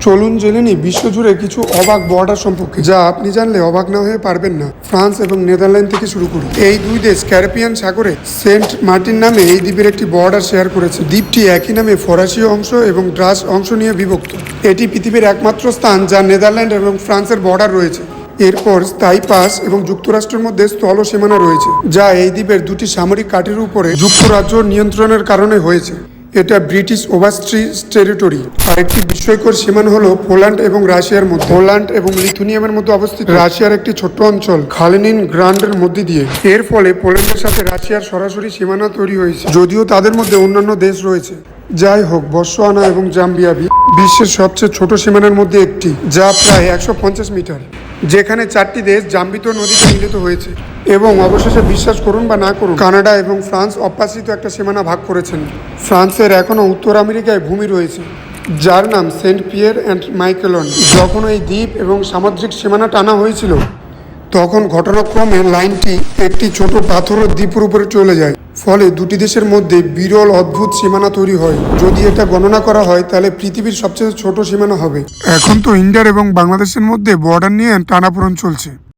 চলুন জেনে নিই বিশ্বজুড়ে কিছু অবাক বর্ডার সম্পর্কে, যা আপনি জানলে অবাক না হয়ে পারবেন না। ফ্রান্স এবং নেদারল্যান্ড থেকে শুরু করি। এই দুই দেশ ক্যারিবিয়ান সাগরে সেন্ট মার্টিন নামে এই দ্বীপের একটি বর্ডার শেয়ার করেছে। দ্বীপটি একই নামে ফরাসি অংশ এবং ড্রাচ অংশ নিয়ে বিভক্ত। এটি পৃথিবীর একমাত্র স্থান যা নেদারল্যান্ড এবং ফ্রান্সের বর্ডার রয়েছে। এরপর স্থায়ী পাস এবং যুক্তরাষ্ট্রের মধ্যে স্থল সীমানা রয়েছে, যা এই দ্বীপের দুটি সামরিক ঘাঁটির উপরে যুক্তরাজ্য নিয়ন্ত্রণের কারণে হয়েছে। এটা ব্রিটিশ ওভারসিজ টেরিটরি। আরেকটি বিস্ময়কর সীমানা হলো পোল্যান্ড এবং রাশিয়ার মধ্যে। পোল্যান্ড এবং লিথুয়ানিয়ার মধ্যে অবস্থিত রাশিয়ার একটি ছোট্ট অঞ্চল খালিনিন গ্রান্ডের মধ্যে দিয়ে। এর ফলে পোল্যান্ডের সাথে রাশিয়ার সরাসরি সীমানা তৈরি হয়েছে, যদিও তাদের মধ্যে অন্যান্য দেশ রয়েছে। যাই হোক, বতসোয়ানা এবং জাম্বিয়া বিশ্বের সবচেয়ে ছোট সীমানার মধ্যে একটি, যা প্রায় 150 মিটার, যেখানে 4টি দেশ জাম্বিত নদীতে মিলিত হয়েছে। এবং অবশেষে, বিশ্বাস করুন বা না করুন, কানাডা এবং ফ্রান্স অপ্রাসিত একটা সীমানা ভাগ করেছেন। ফ্রান্সের এখনও উত্তর আমেরিকায় ভূমি রয়েছে, যার নাম সেন্ট পিয়ের অ্যান্ড মাইকেলন। যখন এই দ্বীপ এবং সামুদ্রিক সীমানা টানা হয়েছিল, তখন ঘটনাক্রমে লাইনটি একটি ছোট পাথরের দ্বীপের উপরে চলে যায়। ফলে দুটি দেশের মধ্যে বিরল অদ্ভুত সীমানা তৈরি হয়। যদি এটা গণনা করা হয়, তাহলে পৃথিবীর সবচেয়ে ছোট সীমানা হবে। এখন তো ইন্ডিয়ার এবং বাংলাদেশের মধ্যে বর্ডার নিয়ে টানাপোড়েন চলছে।